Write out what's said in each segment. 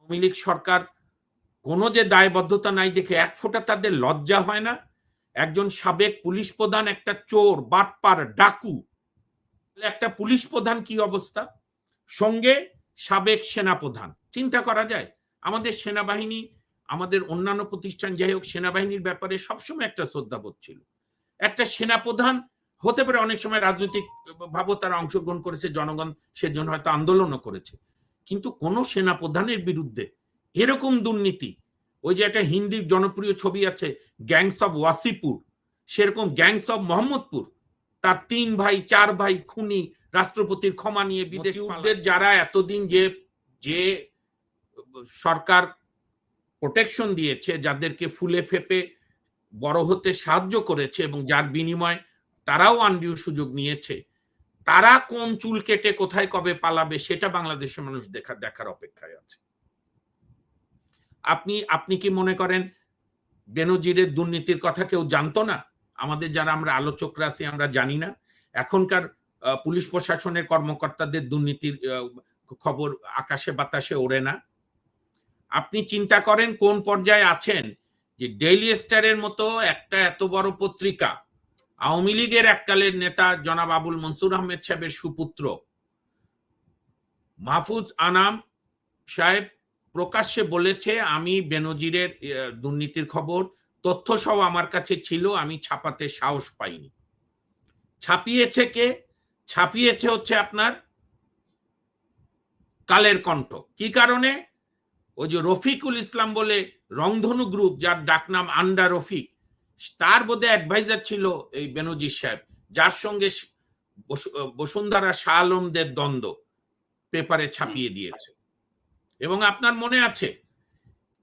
আওয়ামী লীগ সরকার কোনো যে দায়বদ্ধতা নাই দেখে এক ফোঁটা তাদের লজ্জা হয় না? একজন সাবেক পুলিশ প্রধান একটা চোর, বাটপার, ডাকু, একটা পুলিশ প্রধান কি অবস্থা, সঙ্গে সাবেক সেনাপ্রধান, চিন্তা করা যায়? আমাদের সেনাবাহিনী, আমাদের অন্যান্য প্রতিষ্ঠান, যাই হোক, সেনাবাহিনীর ব্যাপারে সবসময় একটা শ্রদ্ধাবোধ ছিল। একটা সেনাপ্রধান হতে পারে অনেক সময় রাজনৈতিক ভাবে তারা অংশগ্রহণ করেছে, জনগণ সেজন্য হয়তো আন্দোলনও করেছে, কিন্তু কোন সেনাপ্রধানের বিরুদ্ধে এরকম দুর্নীতি, ওই যে একটা হিন্দি জনপ্রিয় ছবি আছে গ্যাংস অফ ওয়াসিপুর, সেরকম গ্যাংস অফ মোহাম্মদপুর, তার 3 ভাই 4 ভাই খুনি, রাষ্ট্রপতির ক্ষমা নিয়ে বিদেশিদের যারা এতদিন যে সরকার প্রোটেকশন দিয়েছে, যাদেরকে ফুলে ফেপে বড় হতে সাহায্য করেছে এবং যার বিনিময়ে তারাও আনডিউ সুযোগ নিয়েছে, তারা কোন চুল কেটে কোথায় কবে পালাবে সেটা বাংলাদেশের মানুষ দেখার অপেক্ষায় আছে। আপনি কি মনে করেন বেনজিরের দুর্নীতির কথা কেউ জানতো না? আমাদের যারা আমরা আলোচকরা আছি আমরা জানি না? এখনকার পুলিশ প্রশাসনের কর্মকর্তাদের দুর্নীতির খবর আকাশে বাতাসে ওড়ে না? আপনি চিন্তা করেন কোন পর্যায়ে আছেন যে ডেইলি স্টারের মতো একটা এত বড় পত্রিকা, আওয়ামী লীগের এককালের নেতা জনাব আবুল মনসুর আহমেদ সাহেবের সুপুত্র মাহফুজ আনাম সাহেব প্রকাশ্যে বলেছে, আমি বেনজিরের দুর্নীতির খবর তথ্য সহ আমার কাছে ছিল, আমি ছাপাতে সাহস পাইনি। ছাপিয়েছে কে? ছাপিয়েছে হচ্ছে আপনার কালের কণ্ঠ। কি কারণে? ওই যে রফিকুল ইসলাম বলে রংধনু গ্রুপ, যার ডাকনাম আন্ডা রফিক, তার বোধহয় অ্যাডভাইজার ছিল এই বেনজির সাহেব, যার সঙ্গে বসুন্ধরা শাহ আলমদের দ্বন্দ্ব পেপারে ছাপিয়ে দিয়েছে। এবং আপনার মনে আছে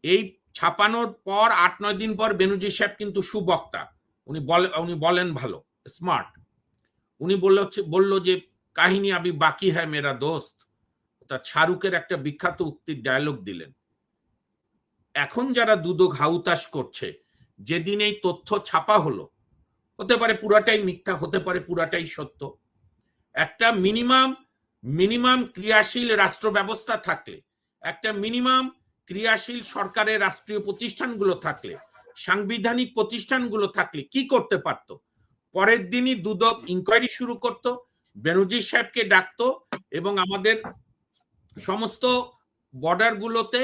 এই ছাপানোর পর 8-9 দিন পর বেনজির সাহেব কিন্তু সুবক্তা, উনি বলেন ভালো, স্মার্ট। উনি বলল যে কাহিনী আবি বাকি হ্যায় মেরা দোস্ত, তা শাহরুখের একটা বিখ্যাত উক্তির ডায়লগ দিলেন। এখন যারা দুদক হাউতাস করছে, যেদিন এই তথ্য ছাপা হলো, হতে পারে পুরাটাই মিথ্যা, হতে পারে পুরাটাই সত্য, একটা মিনিমাম ক্রিয়াশীল রাষ্ট্র ব্যবস্থা থাকলে, একটা মিনিমাম ক্রিয়াশীল সরকারের রাষ্ট্রীয় প্রতিষ্ঠানগুলো থাকলে, সাংবিধানিক প্রতিষ্ঠানগুলো থাকলে কি করতে পারত? পরের দিনই দুদক ইনকোয়ারি শুরু করত, বেনজির সাহেবকে ডাকতো এবং আমাদের সমস্ত বর্ডার গুলোতে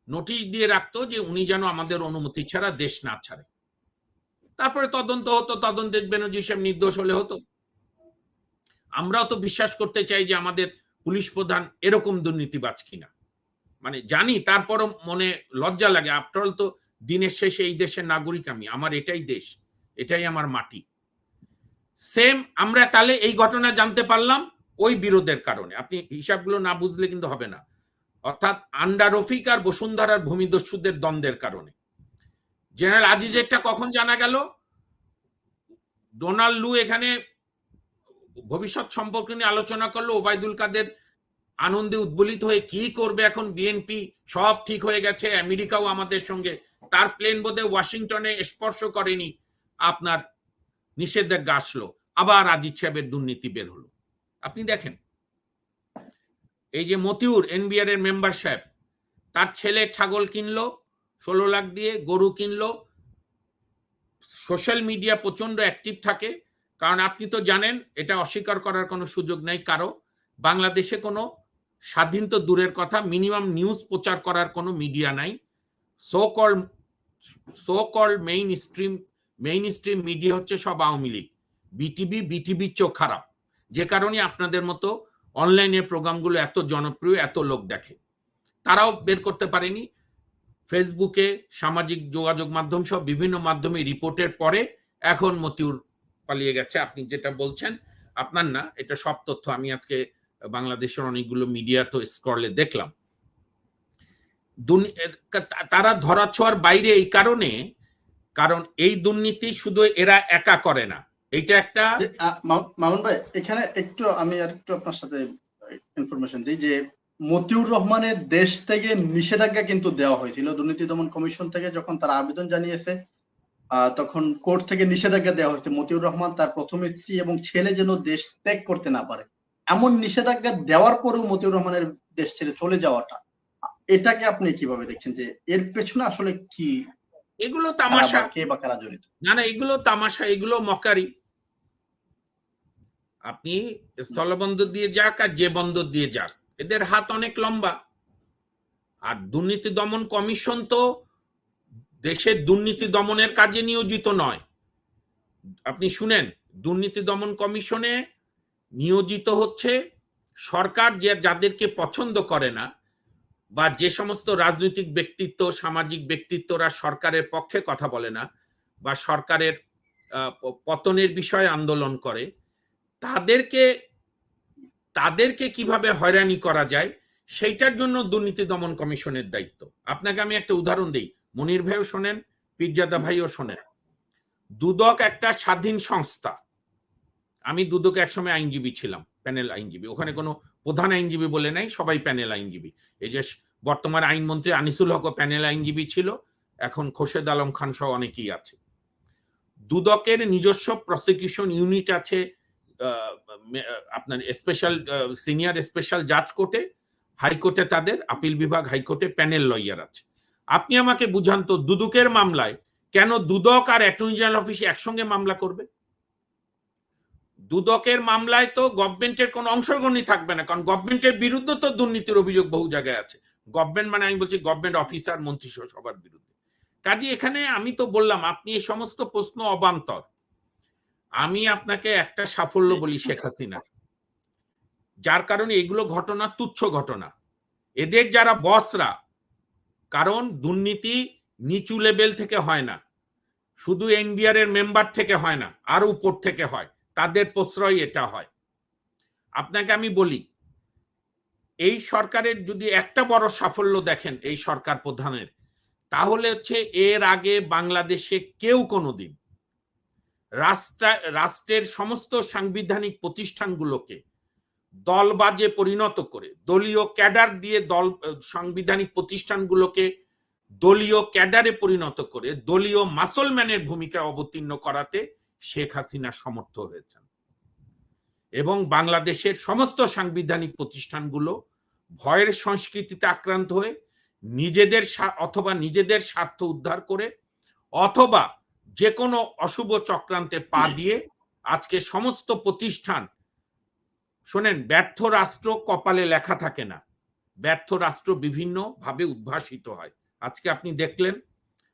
নোটিশ দিয়ে রাখতো যে উনি যেন আমাদের অনুমতি ছাড়া দেশ না ছাড়ে। তারপরে তদন্ত হতো, তদন্তে বেনজির সাহেব নির্দোষ হলে হতো। আমরাও তো বিশ্বাস করতে চাই যে আমাদের পুলিশ প্রধান এরকম দুর্নীতিবাজ কিনা, মানে জানি, তারপরও মনে লজ্জা লাগে। আফটার অল তো দিনের শেষে এই দেশের নাগরিক আমি, আমার এটাই দেশ, এটাই আমার মাটি। সেম আমরা তাহলে এই ঘটনা জানতে পারলাম ওই বিরোধের কারণে। আপনি হিসাবগুলো না বুঝলে কিন্তু হবে না। অর্থাৎ আন্ডা রফিক আর বসুন্ধরার ভূমিদস্যুদের দ্বন্দ্বের কারণে। জেনারেল আজিজেরটা কখন জানা গেল? ডোনাল্ড লু এখানে ভবিষ্যৎ সম্পর্কে নিয়ে আলোচনা করলো, ওবায়দুল কাদের আনন্দে উদ্বলিত হয়ে কি করবে এখন বিএনপি, সব ঠিক হয়ে গেছে, আমেরিকাও আমাদের সঙ্গে, তার প্লেন বোধে ওয়াশিংটনে স্পর্শ করেনি, আপনার নিষেধাজ্ঞা আসলো, আবার আজিজ সাহেবের দুর্নীতি বের হলো। আপনি দেখেন এই যে মতিউর এনবিআর এর মেম্বার সাহেব, তার ছেলে ছাগল কিনলো 16 লাখ দিয়ে, গরু কিনলো। সোশ্যাল মিডিয়া প্রচন্ড অ্যাক্টিভ থাকে, কারণ আপনি তো জানেন, এটা অস্বীকার করার কোনো সুযোগ নেই কারো, বাংলাদেশে কোনো স্বাধীন তো দূরের কথা, মিনিমাম নিউজ প্রচার করার কোনো মিডিয়া নাই। So called mainstream media হচ্ছে সব আওয়ামী লীগ, বিটিভির চোখ খারাপ, যে কারণে আপনাদের মতো অনলাইনের প্রোগ্রামগুলো এত জনপ্রিয়, এত লোক দেখে। তারাও বের করতে পারেনি। ফেসবুকে, সামাজিক যোগাযোগ মাধ্যম সব বিভিন্ন মাধ্যমে রিপোর্টের পরে এখন মতিউর পালিয়ে গেছে। আপনি যেটা বলছেন আপনার না, এটা সব তথ্য আমি আজকে বাংলাদেশের অনেকগুলো মিডিয়া তো স্ক্রলে দেখলাম। তারা ধরাছোঁয়ার বাইরে এই কারণে, কারণ এই দুর্নীতি শুধু এরা একা করে না, এইটা একটা। মামুন ভাই, এখানে একটু আমি আর একটু আপনার সাথে ইনফরমেশন দিই যে মতিউর রহমানের দেশ থেকে নিষেধাজ্ঞা কিন্তু দেওয়া হয়েছিল দুর্নীতি দমন কমিশন থেকে। যখন তারা আবেদন জানিয়েছে তখন কোর্ট থেকে নিষেধাজ্ঞা দেওয়া হয়েছে মতিউর রহমান তার প্রথম স্ত্রী এবং ছেলে যেন দেশ ত্যাগ করতে না পারে। এমন নিষেধাজ্ঞা দেওয়ার পরেও মতিউর রহমানের দেশ ছেড়ে চলে যাওয়াটা, এটাকে আপনি কিভাবে দেখছেন যে এর পেছনে আসলে কি এগুলো তামাশা, কে বা কারা জড়িত? না না, এগুলো তামাশা, এগুলো মকারি। আপনি স্থলবন্দর দিয়ে যাক আর যে বন্দর দিয়ে যাক, এদের হাত অনেক লম্বা। আর দুর্নীতি দমন কমিশন তো দেশের দুর্নীতি দমনের কাজে নিয়োজিত নয়। আপনি শুনেন, দুর্নীতি দমন কমিশনে নিয়োজিত হচ্ছে সরকার যাদেরকে পছন্দ করে না, বা যে সমস্ত রাজনৈতিক ব্যক্তিত্ব, সামাজিক ব্যক্তিত্বরা সরকারের পক্ষে কথা বলে না বা সরকারের পতনের বিষয়ে আন্দোলন করে, তাদেরকে কিভাবে হয়রানি করা যায় সেইটার জন্য দুর্নীতি দমন কমিশনের দায়িত্ব। আপনাকে আমি একটা উদাহরণ দিই, মনির ভাইও শোনেন, পীরজাদা ভাইও শোনেন। দুদক একটা স্বাধীন সংস্থা। আমি দুদকে একসময় আইনজীবী ছিলাম, প্যানেল আইনজীবী। ওখানে কোনো প্রধান আইনজীবী বলে নাই, সবাই প্যানেল আইনজীবী। এই যে বর্তমান আইনমন্ত্রী আনিসুল হক প্যানেল আইনজীবী ছিল, এখন খোরশেদ আলম খান সহ অনেকেই আছে। দুদকের নিজস্ব প্রসিকিউশন ইউনিট আছে, আপনার স্পেশাল সিনিয়র স্পেশাল জাজ কোর্টে, হাইকোর্টে তাদের, আপিল বিভাগ, হাইকোর্টে প্যানেল লয়ার আছে। আপনি আমাকে বুঝান তো, দুদকের মামলায় কেন দুদক আর অ্যাটর্নি জেনারেল অফিস একসঙ্গে মামলা করবে? দুদকের মামলায় তো গভর্নমেন্টের কোনো অংশগ্রহণই থাকবে না, কারণ গভর্নমেন্টের বিরুদ্ধে তো দুর্নীতির অভিযোগ বহু জায়গায় আছে। গভর্নমেন্ট মানে আমি বলছি গভর্নমেন্ট অফিসার, মন্ত্রী সবার বিরুদ্ধে। কাজে এখানে আমি তো বললাম, আপনি এই সমস্ত প্রশ্ন অবান্তর। আমি আপনাকে একটা সাফল্য বলি শেখ হাসিনা, যার কারণে এগুলো ঘটনা তুচ্ছ ঘটনা। এদের যারা বসরা, কারণ দুর্নীতি নিচু লেভেল থেকে হয় না, শুধু এনবিআর এর মেম্বার থেকে হয় না, আরো উপর থেকে হয়, তাদের প্রশ্রয় এটা হয়। আপনাকে আমি বলি, এই সরকারের যদি একটা বড় সাফল্য দেখেন এই সরকার প্রধানের, তাহলে হচ্ছে এর আগে বাংলাদেশে কেউ কোনোদিন রাষ্ট্রের সমস্ত সাংবিধানিক প্রতিষ্ঠানগুলোকে দলবাজে পরিণত করে, দলীয় ক্যাডার দিয়ে সাংবিধানিক প্রতিষ্ঠানগুলোকে দলীয় ক্যাডারে পরিণত করে দলীয় মাসলম্যানের ভূমিকা অবতীর্ণ করাতে শেখ হাসিনা সমর্থ হয়েছেন। এবং বাংলাদেশের সমস্ত সাংবিধানিক প্রতিষ্ঠানগুলো ভয়ের সংস্কৃতিতে আক্রান্ত হয়ে নিজেদের স্বার্থ উদ্ধার করে অথবা যে কোনো অশুভ চক্রান্তে পা দিয়ে আজকে সমস্ত প্রতিষ্ঠান, শোনেন, ব্যর্থ রাষ্ট্র কপালে লেখা থাকে না, ব্যর্থ রাষ্ট্র বিভিন্ন ভাবে উদ্ভাসিত হয়। আজকে আপনি দেখলেন,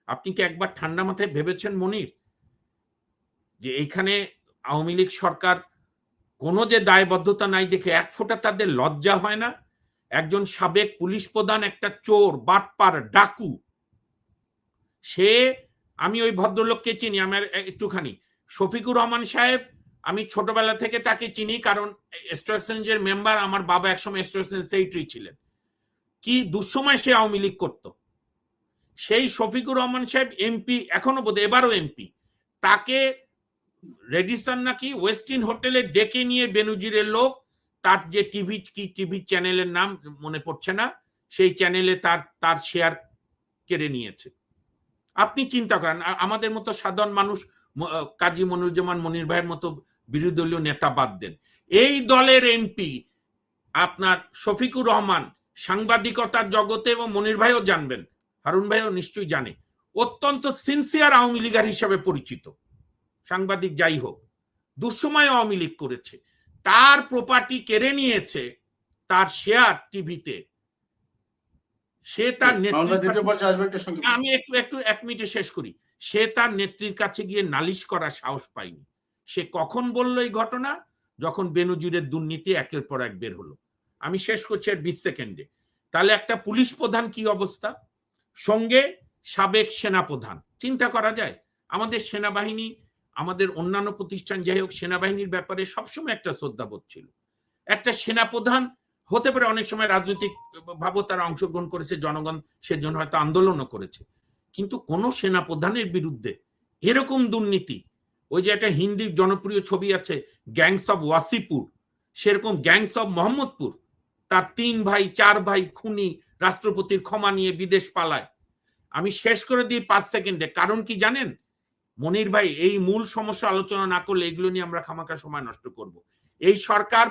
আপনি কি একবার ঠান্ডা মাথায় ভেবেছেন মনির, যে এইখানে আওয়ামী লীগ সরকার কোনো যে দায়বদ্ধতা নাই দেখে এক ফোঁটা তাদের লজ্জা হয় না? একজন সাবেক পুলিশ প্রধান, একটা চোর, বাটপার, ডাকু, সে, আমি ওই ভদ্রলোককে চিনি, আমার একটুখানি, শফিকুর রহমান সাহেব, আমি ছোটবেলা থেকে তাকে চিনি, কারণ স্টক এক্সচেঞ্জের মেম্বার, আমার বাবা একসময় স্টক এক্সচেঞ্জ সেক্রেটারি ছিলেন। কি দুঃসময় সে আওয়ামী লীগ করত। সেই শফিকুর রহমান সাহেব এমপি, এখনো বোধ এবারও এমপি, তাকে রেডিসন নাকি ওয়েস্টিন হোটেলে ডেকে নিয়ে বেনজিরের লোক, তার যে টিভি চ্যানেলের নাম মনে পড়ছে না, সেই চ্যানেলে তার শেয়ার কেড়ে নিয়েছে। আপনি চিন্তা করেন, আমাদের মতো সাধারণ মানুষ, কাজী মনিরুজ্জামান মনির ভাইয়ের মতো বিরোধী দলীয় নেতা বাদ দেন, এই দলের এমপি আপনার শফিকুর রহমান সাংবাদিকতার জগতে, এবং মনির ভাইও জানবেন, হারুন ভাইও নিশ্চয়ই জানে, অত্যন্ত সিনসিয়ার আওয়ামী লীগার হিসাবে পরিচিত সাংবাদিক। যাই হোক, দুঃসময় আওয়ামী লীগ করেছে, তার প্রপার্টি কেড়ে নিয়েছে, তার শেয়ার টিভিতে, সে তার নেত্রীর, আমি একটু 1 মিনিটে শেষ করি, সে তার নেত্রীর কাছে গিয়ে নালিশ করার সাহস পায়নি। সে কখন বলল এই ঘটনা? যখন বেনজিরের দুর্নীতি একের পর এক বের হলো। আমি শেষ করছি আর 20 সেকেন্ডে। তাহলে একটা পুলিশ প্রধান কি অবস্থা, সঙ্গে সাবেক সেনা প্রধান, চিন্তা করা যায়? আমাদের সেনাবাহিনী, আমাদের অন্যান্য প্রতিষ্ঠান, যাই হোক, সেনাবাহিনীর ব্যাপারে সবসময় একটা শ্রদ্ধাবোধ ছিল। একটা সেনা প্রধান হতে পারে অনেক সময় রাজনৈতিক ভাবে তারা অংশগ্রহণ করেছে, জনগণ সেজন্য হয়তো আন্দোলনও করেছে, কিন্তু কোন সেনা প্রধানের বিরুদ্ধে এরকম দুর্নীতি, ওই যে একটা হিন্দি জনপ্রিয় ছবি আছে গ্যাংস অফ ওয়াসিপুর, সেরকম গ্যাংস অফ মোহাম্মদপুর, তার 3 ভাই 4 ভাই খুনি, রাষ্ট্রপতির ক্ষমা নিয়ে বিদেশ পালায়। আমি শেষ করে দিই 5 সেকেন্ডে, কারণ কি জানেন মনির ভাই, এই মূল সমস্যা আলোচনা না করলে এগুলো নিয়ে আমরা খামাখা সময় নষ্ট করব। এই সরকার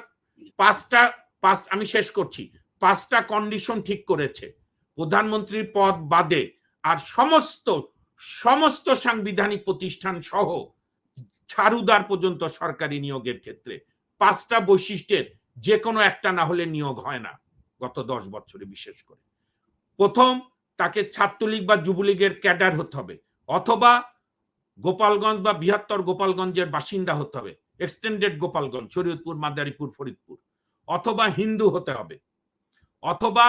আমি শেষ করছি, 5টা কন্ডিশন ঠিক করেছে। প্রধানমন্ত্রীর পদ বাদে আর সমস্ত সাংবিধানিক প্রতিষ্ঠান সহ ছাড়ুদার পর্যন্ত সরকারি নিয়োগের ক্ষেত্রে 5টা বৈশিষ্ট্যের যে কোনো একটা না হলে নিয়োগ হয় না গত 10 বছরে। বিশেষ করে প্রথম, তাকে ছাত্রলীগ বা যুবলীগের ক্যাডার হতে হবে, অথবা গোপালগঞ্জ বা বৃহত্তর গোপালগঞ্জের বাসিন্দা হতে হবে, এক্সটেন্ডেড গোপালগঞ্জ, শরীয়তপুর, মাদারীপুর, ফরিদপুর, অথবা হিন্দু হতে হবে, অথবা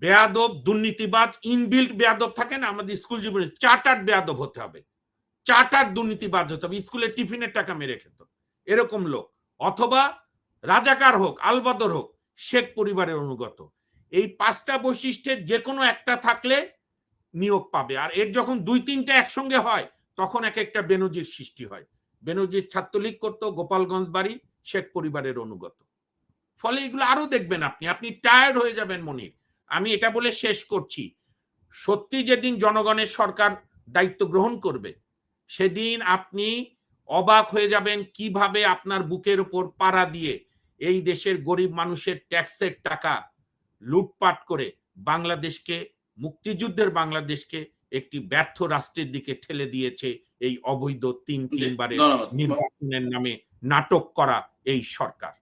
বেয়াদব, দুর্নীতিবাজ, ইনবিল্ট বেয়াদব থাকে না আমাদের স্কুল জীবনে, চার্টার্ড বেয়াদব হতে হবে, চার্টার্ড দুর্নীতিবাজ হতে হবে, স্কুলের টিফিনের টাকা মেরে খেত এরকম লোক, অথবা রাজাকার হোক, আলবদর হোক, শেখ পরিবারের অনুগত। এই 5টা বৈশিষ্ট্যের যে কোনো একটা থাকলে নিয়োগ পাবে। আর এর যখন 2-3টা একসঙ্গে হয় তখন এক একটা বেনজির সৃষ্টি হয়। বেনজির ছাত্রলীগ করতো, গোপালগঞ্জ বাড়ি, শেখ পরিবারের অনুগত। ফলে এগুলো আরো দেখবেন আপনি টায়ার্ড হয়ে যাবেন মনির। আমি এটা বলে শেষ করছি, সত্যি যেদিন জনগণের সরকার দায়িত্ব গ্রহণ করবে সেদিন আপনি অবাক হয়ে যাবেন কিভাবে আপনার বুকের উপর পাড়া দিয়ে এই দেশের গরিব মানুষের ট্যাক্সের টাকা লুটপাট করে বাংলাদেশকে, মুক্তিযুদ্ধের বাংলাদেশকে একটি ব্যর্থ রাষ্ট্রের দিকে ঠেলে দিয়েছে এই অবৈধ তিনবারের নির্বাচনের নামে নাটক করা এই সরকার।